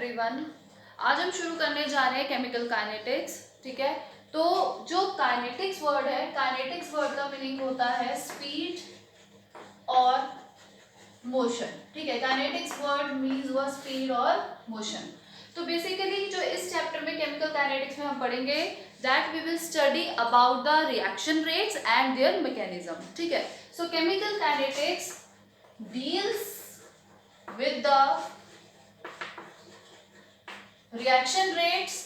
Everyone. आज हम शुरू करने जा रहे हैं केमिकल काइनेटिक्स। ठीक है, तो जो काइनेटिक्स वर्ड है, काइनेटिक्स वर्ड का मीनिंग होता है स्पीड और मोशन। ठीक है, काइनेटिक्स वर्ड मीन्स वो स्पीड और मोशन। तो बेसिकली जो इस चैप्टर में केमिकल काइनेटिक्स में हम पढ़ेंगे that we will study about the reaction rates and their mechanism. ठीक है, so chemical kinetics deals with the reaction rates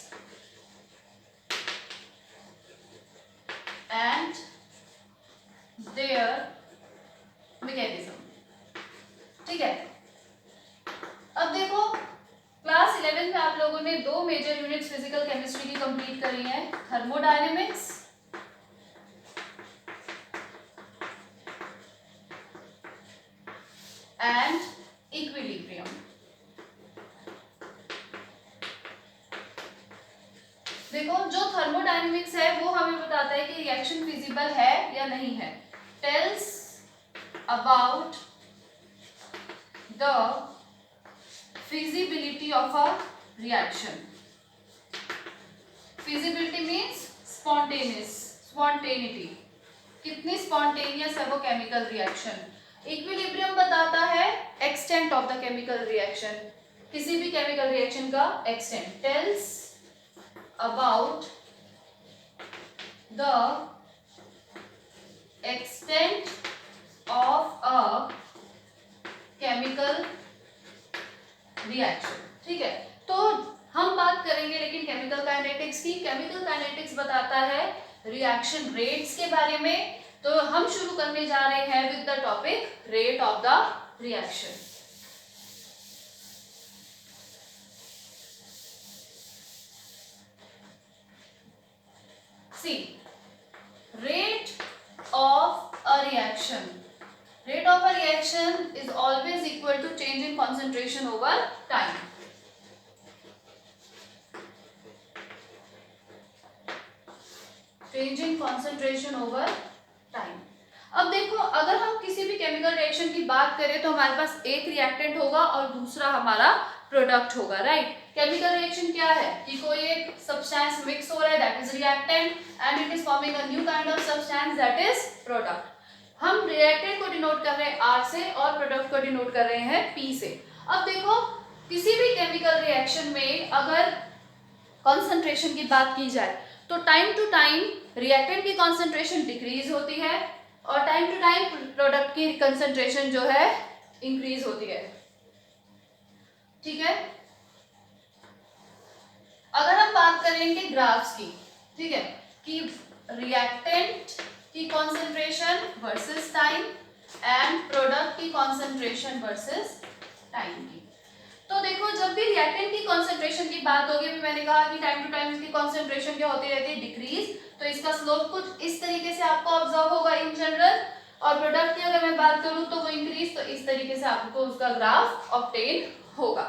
and their mechanism। ठीक है, अब देखो क्लास 11 में आप लोगों ने दो मेजर यूनिट्स फिजिकल केमिस्ट्री की कंप्लीट करी हैं, थर्मोडायनेमिक्स एंड इक्विलिब्रियम। देखो जो थर्मोडायनेमिक्स है वो हमें बताता है कि रिएक्शन फिजिबल है या नहीं है, tells about the feasibility of a reaction. Feasibility means spontaneity, कितनी स्पॉन्टेनियस है वो केमिकल रिएक्शन। इक्विलिब्रियम बताता है extent of the chemical reaction, किसी भी केमिकल रिएक्शन का extent. Tells about the extent of a chemical reaction. ठीक है, तो हम बात करेंगे लेकिन केमिकल काइनेटिक्स की। केमिकल काइनेटिक्स बताता है रिएक्शन रेट्स के बारे में। तो हम शुरू करने जा रहे हैं with the topic rate of the reaction. See, rate of a reaction, rate of a reaction is always equal to change in concentration over time। change in concentration over time। अब देखो अगर हम किसी भी केमिकल रिएक्शन की बात करें तो हमारे पास एक रिएक्टेंट होगा और दूसरा हमारा प्रोडक्ट होगा, राइट। केमिकल रिएक्शन क्या है कि कोई एक सब्सटेंस मिक्स हो रहा है, that is reactant, and it is forming a new kind of substance, that is product. हम रिएक्टेंट को डिनोट कर रहे हैं R से और प्रोडक्ट को डिनोट कर रहे हैं P से। अब देखो किसी भी केमिकल रिएक्शन में अगर कॉन्सेंट्रेशन की बात की जाए तो टाइम टू टाइम रिएक्टेंट की कॉन्सेंट्रेशन डिक्रीज होती है और टाइम टू टाइम प्रोडक्ट की कंसंट्रेशन जो है इंक्रीज होती है। ठीक है, अगर हम बात करेंगे ग्राफ्स की, ठीक है, कि रिएक्टेंट की concentration versus time and product की कॉन्सेंट्रेशन वर्सेस टाइम की। तो देखो जब भी रिएक्टेंट की कॉन्सेंट्रेशन की बात होगी, अभी मैंने कहा कि टाइम टू टाइम इसकी कॉन्सेंट्रेशन क्या होती रहती है, डिक्रीज। तो इसका स्लोप कुछ इस तरीके से आपको ऑब्जर्व होगा इन जनरल, और प्रोडक्ट की अगर मैं बात करूं तो वो इंक्रीज, तो इस तरीके से आपको उसका ग्राफ ऑब्टेन होगा।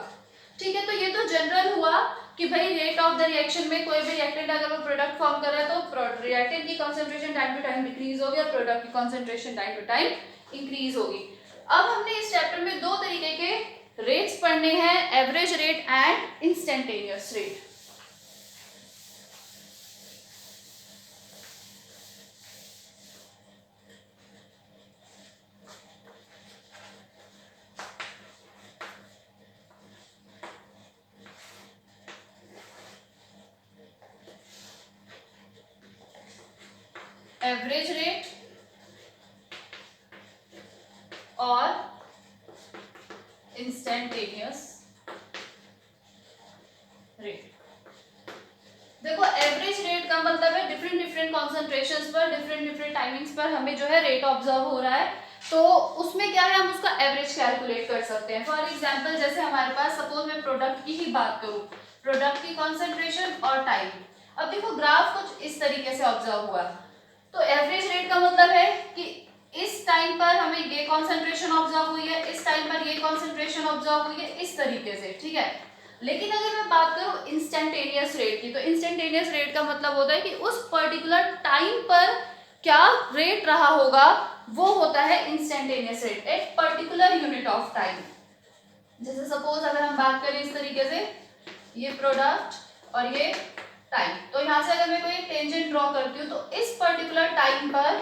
ठीक है, तो ये तो जनरल हुआ कि भाई रेट ऑफ द रिएक्शन में कोई भी रिएक्टेंट अगर वो प्रोडक्ट फॉर्म कर रहा है तो रिएक्टेंट की concentration time to time decrease होगी और प्रोडक्ट की concentration time to time increase होगी। अब हमने इस चैप्टर में दो तरीके के रेट्स पढ़ने हैं, average rate and instantaneous rate. Average rate और इंस्टेंटेनियस रेट। देखो एवरेज रेट का मतलब है डिफरेंट कॉन्सेंट्रेशंस पर डिफरेंट टाइमिंग्स पर हमें जो है रेट ऑब्जर्व हो रहा है, तो उसमें क्या है हम उसका एवरेज कैलकुलेट कर सकते हैं। फॉर एग्जांपल जैसे हमारे पास सपोज मैं प्रोडक्ट की ही बात करूं, प्रोडक्ट की कॉन्सेंट्रेशन और टाइम। अब देखो ग्राफ कुछ इस तरीके से ऑब्जर्व हुआ, तो एवरेज रेट का मतलब है कि इस टाइम पर हमें ये कॉन्सेंट्रेशन ऑब्जर्व हुई है, इस टाइम पर ये कॉन्सेंट्रेशन ऑब्जर्व हुई है, इस तरीके से। ठीक है, लेकिन अगर मैं बात करूं इंस्टेंटेनियस रेट की, तो इंस्टेंटेनियस रेट का मतलब होता है कि उस पर्टिकुलर टाइम पर क्या रेट रहा होगा, वो होता है instantaneous rate at particular unit of time. जैसे सपोज अगर हम बात करें इस तरीके से ये प्रोडक्ट और ये टाइम। तो यहाँ से अगर मैं कोई टेंजेंट ड्रॉ करती हूँ तो इस पर्टिकुलर टाइम पर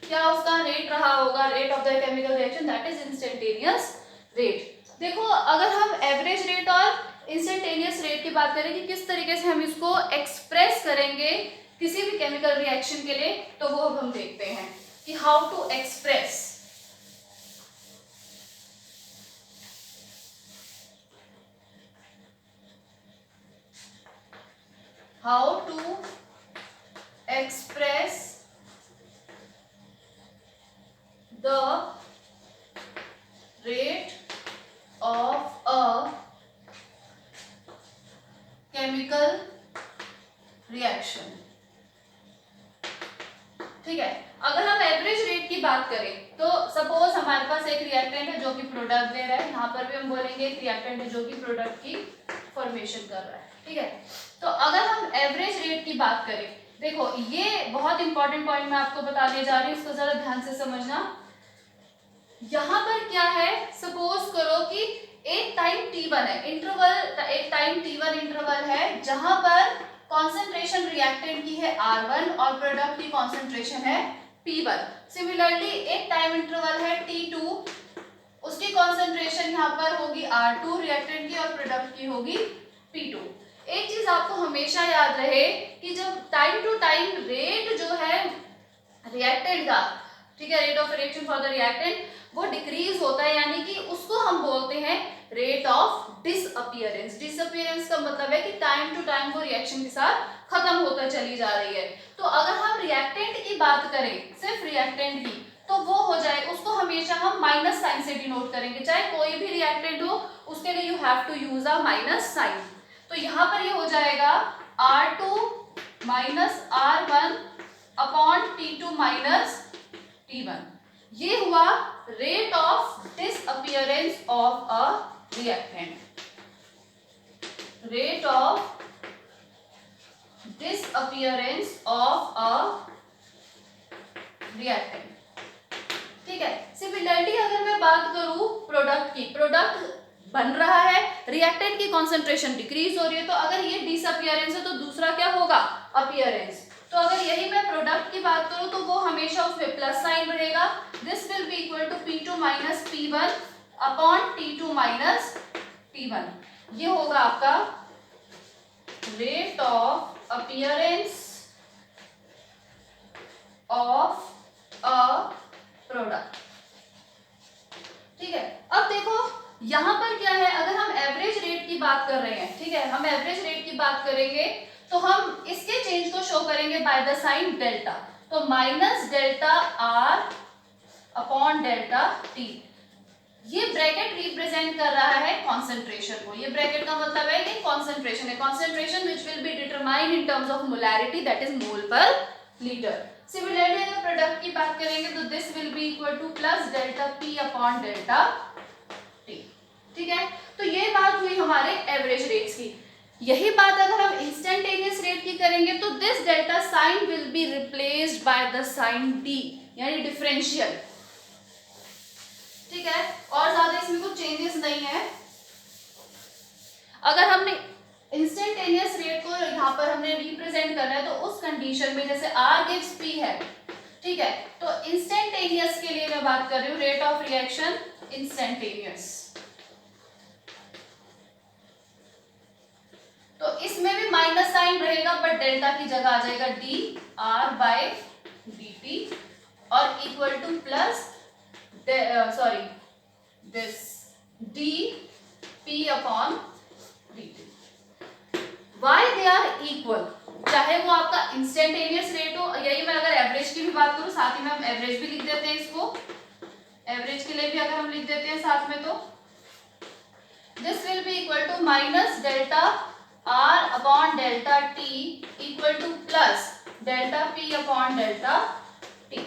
क्या उसका रेट रहा होगा, rate of the chemical reaction, that is instantaneous rate. देखो अगर हम एवरेज रेट और इंस्टेंटेनियस रेट की बात करें कि किस तरीके से हम इसको एक्सप्रेस करेंगे किसी भी केमिकल रिएक्शन के लिए, तो वो अब हम देखते हैं कि how to express. How to express the rate of a chemical reaction। ठीक है, अगर हम एवरेज रेट की बात करें तो सपोज हमारे पास एक रिएक्टेंट है जो कि प्रोडक्ट दे रहा है, यहाँ पर भी हम बोलेंगे एक रिएक्टेंट है जो कि प्रोडक्ट की फॉर्मेशन कर रहा है। ठीक है, तो अगर हम एवरेज रेट की बात करें, देखो ये बहुत इंपॉर्टेंट पॉइंट मैं आपको बता दिए जा रही हूँ, इसको जरा ध्यान से समझना। यहाँ पर क्या है, सपोज करो कि एक टाइम t1 है, इंटरवल एक टाइम t1 इंटरवल है जहां पर कॉन्सेंट्रेशन रिएक्टेंट की है R1 और प्रोडक्ट की कॉन्सेंट्रेशन है P1। सिमिलरली एक टाइम इंटरवल है t2, उसकी कॉन्सेंट्रेशन यहाँ पर होगी R2 रिएक्टेंट की और प्रोडक्ट की होगी P2। एक चीज आपको हमेशा याद रहे कि जब टाइम टू टाइम रेट जो है रिएक्टेंट का, ठीक है, rate of reaction for the reactant वो डिक्रीज होता है, यानी कि उसको हम बोलते हैं रेट ऑफ डिसअपीयरेंस। डिसअपीयरेंस का मतलब है कि टाइम टू टाइम वो रिएक्शन के साथ खत्म होकर चली जा रही है। तो अगर हम रिएक्टेंट की बात करें, सिर्फ रिएक्टेंट की, तो वो हो जाए, उसको हमेशा हम माइनस साइन से डिनोट करेंगे, चाहे कोई भी रिएक्टेंट हो उसके लिए you have to use a minus sign. तो यहाँ पर ये हो जाएगा R2 minus R1 upon T2 minus T1। ये हुआ rate of disappearance of a reactant. Rate of disappearance of a reactant. ठीक है, सिमिलरली अगर मैं बात करूं प्रोडक्ट की, प्रोडक्ट बन रहा है, रिएक्टेंट की कॉन्सेंट्रेशन डिक्रीज हो रही है, तो अगर ये डिसअपीयरेंस है तो दूसरा क्या होगा, अपीयरेंस। तो अगर यही मैं प्रोडक्ट की बात करूं तो वो हमेशा उसमें प्लस साइन रहेगा। This will be equal to P2 minus P1 upon T2 minus T1। ये होगा आपका rate of appearance of a product. ठीक है, अब देखो यहां पर क्या है, अगर हम एवरेज रेट की बात कर रहे हैं, ठीक है, हम एवरेज रेट की बात करेंगे तो हम इसके चेंज को शो करेंगे बाय द साइन डेल्टा। तो minus delta R upon delta T। ये ब्रैकेट रिप्रेजेंट कर रहा है कॉन्सेंट्रेशन को, ये ब्रैकेट का मतलब है कि कॉन्सेंट्रेशन है, concentration which will be determined in terms of molarity, that is mole पर लीटर। सिमिलरली अगर प्रोडक्ट की बात करेंगे तो this will be equal to plus delta P upon delta T। ठीक है, तो ये बात हुई हमारे एवरेज रेट्स की। यही बात अगर हम इंस्टेंटेनियस रेट की करेंगे तो this delta sign will be replaced by the sign D, यानी डिफरेंशियल। ठीक है, और ज्यादा इसमें कुछ चेंजेस नहीं है। अगर हमने इंस्टेंटेनियस रेट को यहाँ पर हमने रिप्रेजेंट करना है तो उस कंडीशन में जैसे R गिव्स P है, ठीक है, तो इंस्टेंटेनियस के लिए मैं बात कर रही हूँ, रेट ऑफ रिएक्शन इंस्टेंटेनियस। तो इसमें भी माइनस साइन रहेगा बट डेल्टा की जगह आ जाएगा dr बाय dt और equal to plus sorry this dp upon dt। Why they are equal, चाहे वो आपका इंस्टेंटेनियस रेट हो, यही मैं अगर एवरेज की भी बात करूं, साथ ही में हम एवरेज भी लिख देते हैं, इसको एवरेज के लिए भी अगर हम लिख देते हैं साथ में, तो this will be equal to minus delta R upon delta T equal to plus delta P upon delta T।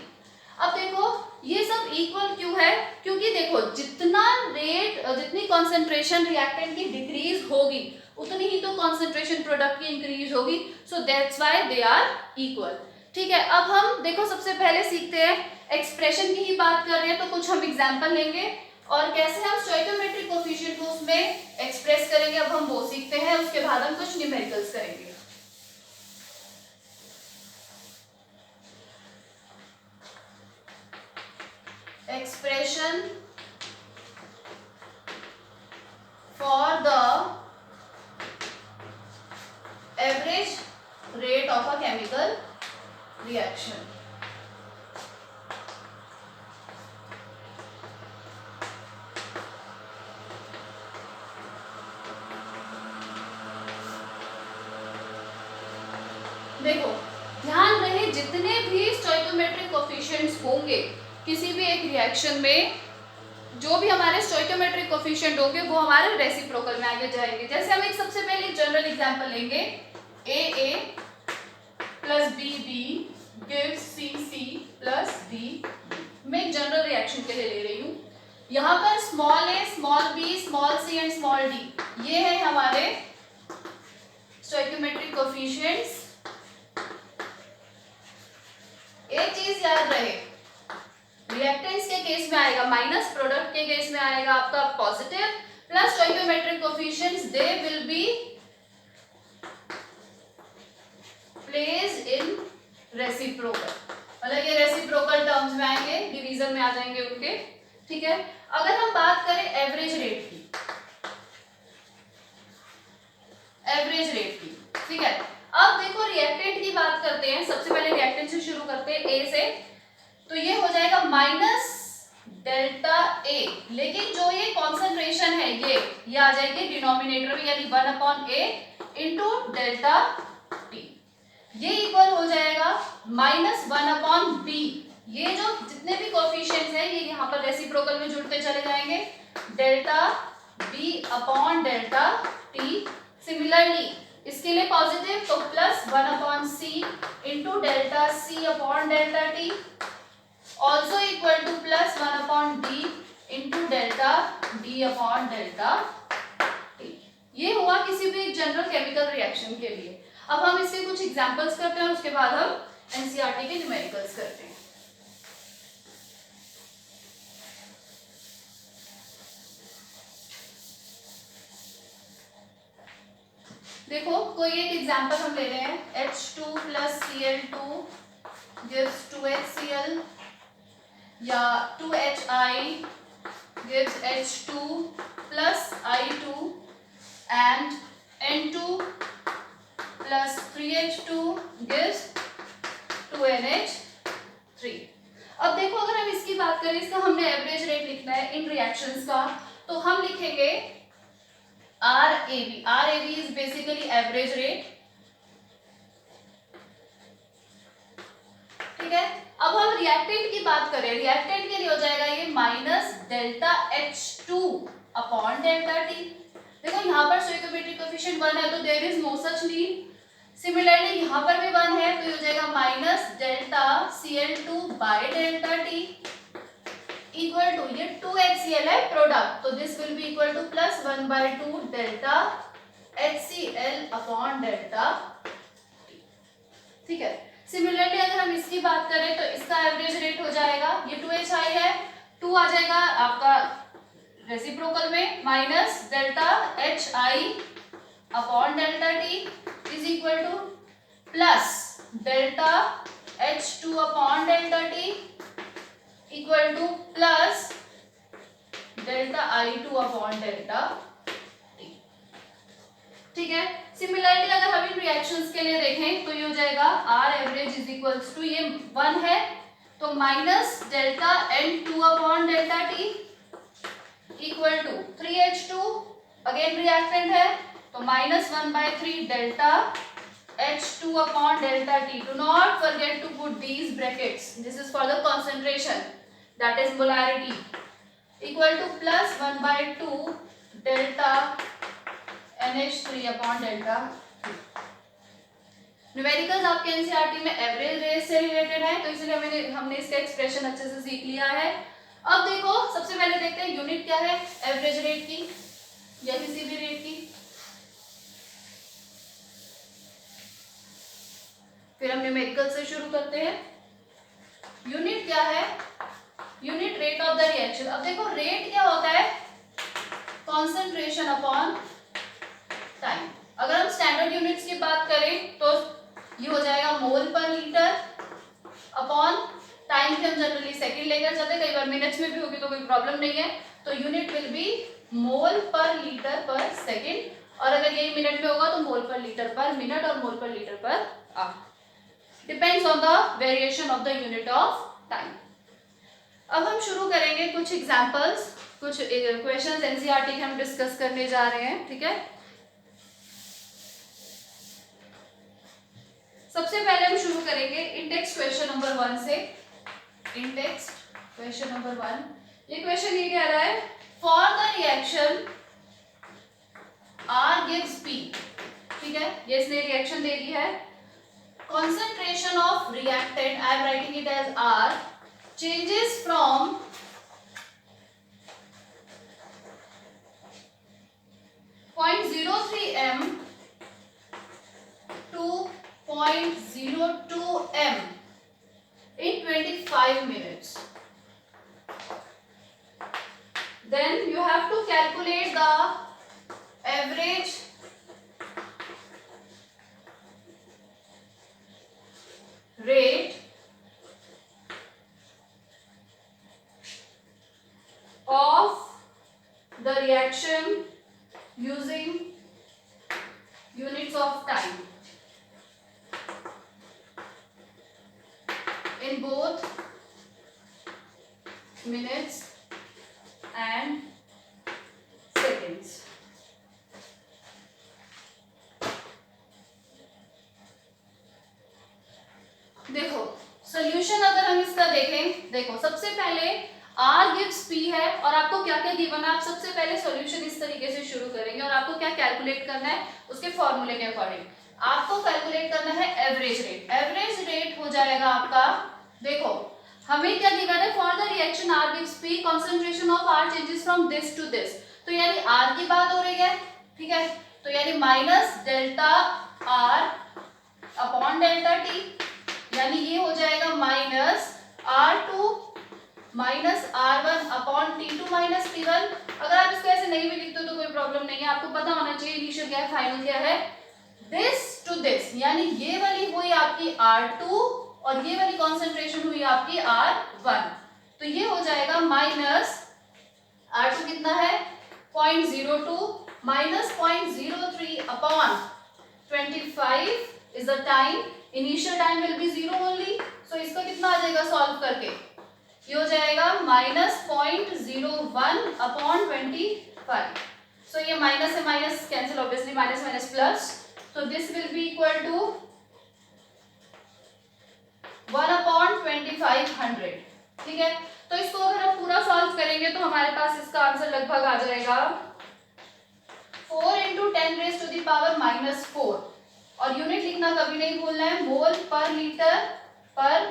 अब देखो ये सब इक्वल क्यों है, क्योंकि देखो जितना रेट, जितनी कॉन्सेंट्रेशन रिएक्टेंट की डिक्रीज होगी उतनी ही तो कॉन्सेंट्रेशन प्रोडक्ट की इंक्रीज होगी, so that's why they are equal. ठीक है, अब हम देखो सबसे पहले सीखते हैं, एक्सप्रेशन की ही बात कर रहे हैं तो कुछ हम एग्जांपल लेंगे और कैसे हम स्टोइकियोमेट्रिक कोफिशिएंट को उसमें एक्सप्रेस करेंगे अब हम वो सीखते हैं। उसके बाद हम कुछ न्यूमेरिकल्स करेंगे। Expression for the average rate of a chemical reaction. देखो ध्यान रहे जितने भी स्टोइकियोमेट्रिक कोफिशिएंट्स होंगे किसी भी एक रिएक्शन में, जो भी हमारे स्टोइकियोमेट्रिक कोफिशिएंट होंगे वो हमारे रेसिप्रोकल में आगे जाएंगे। जैसे हम एक सबसे पहले एक जनरल एग्जांपल लेंगे, A plus B gives C plus D. मैं एक जनरल रिएक्शन के लिए ले रही हूँ। यहाँ पर small A, small B, small C and small D ये है हमारे स्टोइकियोमेट्रिक कोफिशिएंट्स। एक चीज याद रहे, रिएक्टेंट्स के केस में आएगा माइनस, प्रोडक्ट के केस में आएगा आपका positive, plus stoichiometric coefficients they will be placed in reciprocal, मतलब ये रेसिप्रोकल टर्म्स में आएंगे, डिवीजन में आ जाएंगे उनके। ठीक है, अगर हम बात करें एवरेज रेट की, एवरेज रेट की, ठीक है। अब देखो रिएक्टेंट की बात करते हैं, सबसे पहले रिएक्टेंट से शुरू करते हैं ए से, तो ये हो जाएगा माइनस डेल्टा ए, लेकिन जो ये कॉन्सेंट्रेशन है ये आ जाएगी डिनोमिनेटर में, यानी 1/a इंटू डेल्टा टी। ये इक्वल हो जाएगा माइनस 1/b। ये जो जितने भी कोफिशिएंट्स हैं ये यहाँ पर रेसिप्रोकल में जुड़ते चले जाएंगे, delta b upon delta T. Similarly इसके लिए पॉजिटिव तो plus 1/c into delta c upon delta T, also equal to plus 1/d into delta d upon delta T. ये हुआ किसी भी जनरल केमिकल रिएक्शन के लिए। अब हम इसके कुछ एग्जांपल्स करते हैं, उसके बाद हम एनसीईआरटी के न्यूमेरिकल्स करते हैं। देखो कोई एक एग्जांपल हम ले रहे हैं, H2 plus Cl2 gives 2HCl, या 2HI gives H2 plus I2 and N2 plus 3H2 gives 2NH3। अब देखो अगर हम इसकी बात करें, इसका हमने एवरेज रेट लिखना है इन रिएक्शंस का, तो हम लिखेंगे RAV। RAV is basically average rate। ठीक है, अब हम रिएक्टेंट की बात करें, रिएक्टेंट के लिए हो जाएगा ये minus delta H2 upon delta T. देखो यहाँ पर स्टोइकियोमेट्रिक कोफिशिएंट 1 है तो there is no such need. Similarly यहाँ पर भी 1 है तो ये हो जाएगा minus delta Cl2 by delta T equal to, ये 2HCl है प्रोडक्ट, तो this will be equal to plus 1/2 delta HCl upon delta T. ठीक है, सिमिलरली अगर हम इसकी बात करें तो इसका एवरेज रेट हो जाएगा, ये 2HI है, 2 आ जाएगा आपका रेसिप्रोकल में, minus delta HI upon delta T is equal to plus delta H2 upon delta T equal to plus delta I2 upon delta T. ठीक है, सिमिलरली अगर हम इन रिएक्शंस के लिए देखें तो ये हो जाएगा R average is equals to, ये 1 है तो minus delta N2 upon delta T equal to 3H2, again reactant है तो minus 1/3 delta H2 upon delta T. Do not forget to put these brackets. This is for the concentration, that is molarity, equal to plus 1/2 delta NH3 upon delta T. Numericals आपके NCERT में average rate से related है, तो इसलिए हमने इसका expression अच्छे से सीख लिया है। अब देखो सबसे पहले देखते हैं यूनिट क्या है एवरेज रेट की या किसी भी रेट की, फिर हम न्यूमेरिकल से शुरू करते हैं। यूनिट क्या है unit rate of the reaction. अब देखो रेट क्या होता है, कॉन्सेंट्रेशन अपॉन टाइम। अगर हम स्टैंडर्ड यूनिट्स की बात करें तो ये हो जाएगा मोल पर लीटर अपॉन टाइम की हम जनरली सेकंड लेकर चलते हैं, कई बार मिनट्स में भी होगी तो कोई प्रॉब्लम नहीं है, तो यूनिट विल बी मोल पर लीटर पर सेकंड, और अगर यही मिनट में होगा तो मोल पर लीटर पर मिनट और मोल पर litre per hour, depends on the variation of the unit of time. अब हम शुरू करेंगे कुछ एग्जांपल्स, कुछ क्वेश्चंस एनसीईआरटी के हम डिस्कस करने जा रहे हैं, ठीक है। सबसे पहले हम शुरू करेंगे इंडेक्स क्वेश्चन नंबर 1 से। इंडेक्स क्वेश्चन नंबर 1, ये क्वेश्चन ये कह रहा है for the reaction R gives P, ठीक है, ये इसने रिएक्शन दे दी है। concentration of reactant, I am writing it as R, changes from 0.03 m to 0.02 m in 25 minutes. Then you have to calculate the average rate of the reaction using units of time in both minutes and seconds. देखो solution अगर हम इसका देखें, देखो सबसे पहले R gives P है और आपको क्या क्या गिवन है, आप सबसे पहले सॉल्यूशन इस तरीके से शुरू करेंगे और आपको क्या कैलकुलेट करना है, उसके फॉर्मूले के अकॉर्डिंग आपको कैलकुलेट करना है एवरेज रेट। एवरेज रेट हो जाएगा आपका, देखो हमें क्या गिवन है, for the reaction R gives P concentration of R changes from this to this, तो यानी R की बात हो रही है, ठीक है, तो यानी minus delta R upon delta T, यानी ये हो जाएगा minus R2 minus R1 upon T2 minus T1। अगर आप इसको ऐसे नहीं भी लिखते हो तो कोई प्रॉब्लम नहीं है, आपको पता होना चाहिए इनिशियल क्या है फाइनल क्या है। दिस टू दिस, यानी ये वाली हुई आपकी R2 और ये वाली कॉन्सेंट्रेशन हुई आपकी R1, तो ये हो जाएगा माइनस R2 कितना है 0.02 minus 0.03 upon 25 is the time, initial time will be 0 only, so इसका कितना आ जाएगा सॉल्व करके, ये हो जाएगा माइनस 0.01 अपॉन 25, so ये माइनस से minus cancel, obviously minus minus plus, so this will be equal to 1 upon 2500, ठीक है। तो इसको अगर हम पूरा सॉल्व करेंगे तो हमारे पास इसका आंसर लगभग आ जाएगा 4 into 10 raised to the power -4, और यूनिट लिखना कभी नहीं भूलना है, मोल पर लीटर पर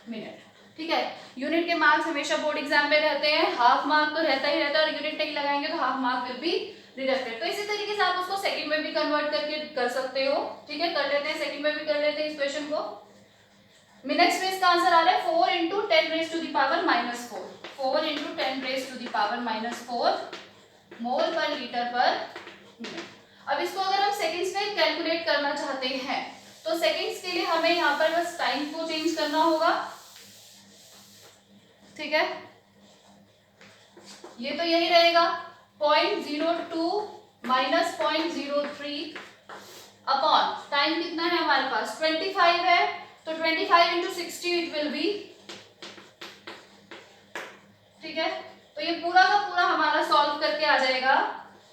मिनट, ठीक है। यूनिट के मार्क्स हमेशा बोर्ड एग्जाम में रहते हैं, हाफ मार्क तो रहता ही रहता है, और यूनिट नहीं लगाएंगे तो half mark will be deducted. तो इसी तरीके से आप उसको सेकंड में भी कन्वर्ट करके कर सकते हो, ठीक है, कर लेते हैं, सेकंड में भी कर लेते हैं इस क्वेश्चन को। मिनट्स में इसका आंसर आ रहा है 4 into 10 raised to the power -4, 4 into 10 raised to the power -4 मोल पर लीटर पर मिनट। अब इसको अगर हम सेकंड्स में कैलकुलेट करना चाहते हैं तो सेकंड्स के लिए हमें यहाँ पर बस टाइम को चेंज करना होगा, ठीक है, ये तो यही रहेगा 0.02 माइनस 0.03 अपॉन टाइम कितना है हमारे पास 25 है, तो 25 into 60 इट विल बी, ठीक है, तो ये पूरा का पूरा हमारा सॉल्व करके आ जाएगा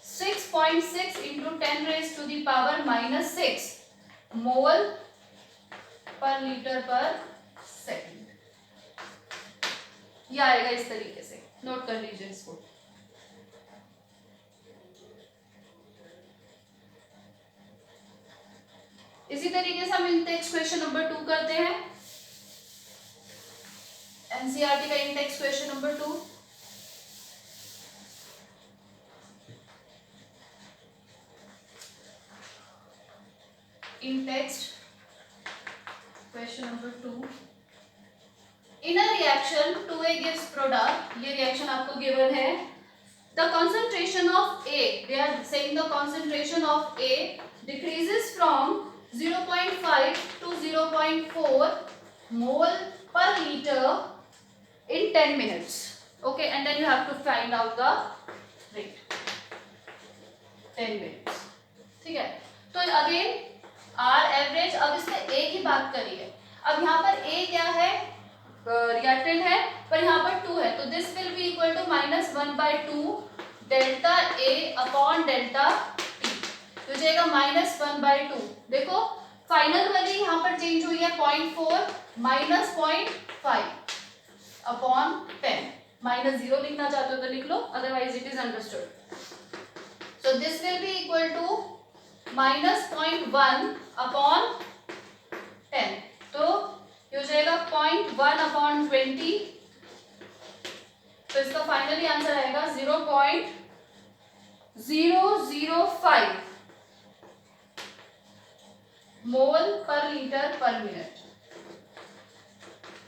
6.6 into 10 raised to the power -6 मोल पर लीटर पर सेकंड, ये आएगा इस तरीके से, नोट कर लीजिए इसको। इसी तरीके से हम इंटेक्स क्वेश्चन नंबर 2 करते हैं, एनसीईआरटी का Intex question number 2। In text question number 2, in a reaction 2A gives product, ये रिएक्शन आपको गिवन है. The concentration of A, they are saying the concentration of A decreases from 0.5 to 0.4 mole per liter in 10 minutes. Okay, and then you have to find out the rate. 10 minutes. ठीक है. तो again R average, अब इसमें A की बात करी है. अब यहाँ पर A क्या है, रिएक्टेंट है, पर यहाँ पर 2 है, तो this will be equal to -1/2 delta A upon delta T. तो जाएगा -1/2. देखो फाइनल वाली यहाँ पर चेंज हुई है 0.4 -0.5 अपॉन 10. -0 लिखना चाहते हो तो लिख लो, otherwise it is understood. So this will be equal to -0.1 upon 10. तो ये हो जाएगा 0.1 अपॉन 20. तो इसका फाइनली आंसर आएगा 0.005 मोल पर लीटर पर मिनट.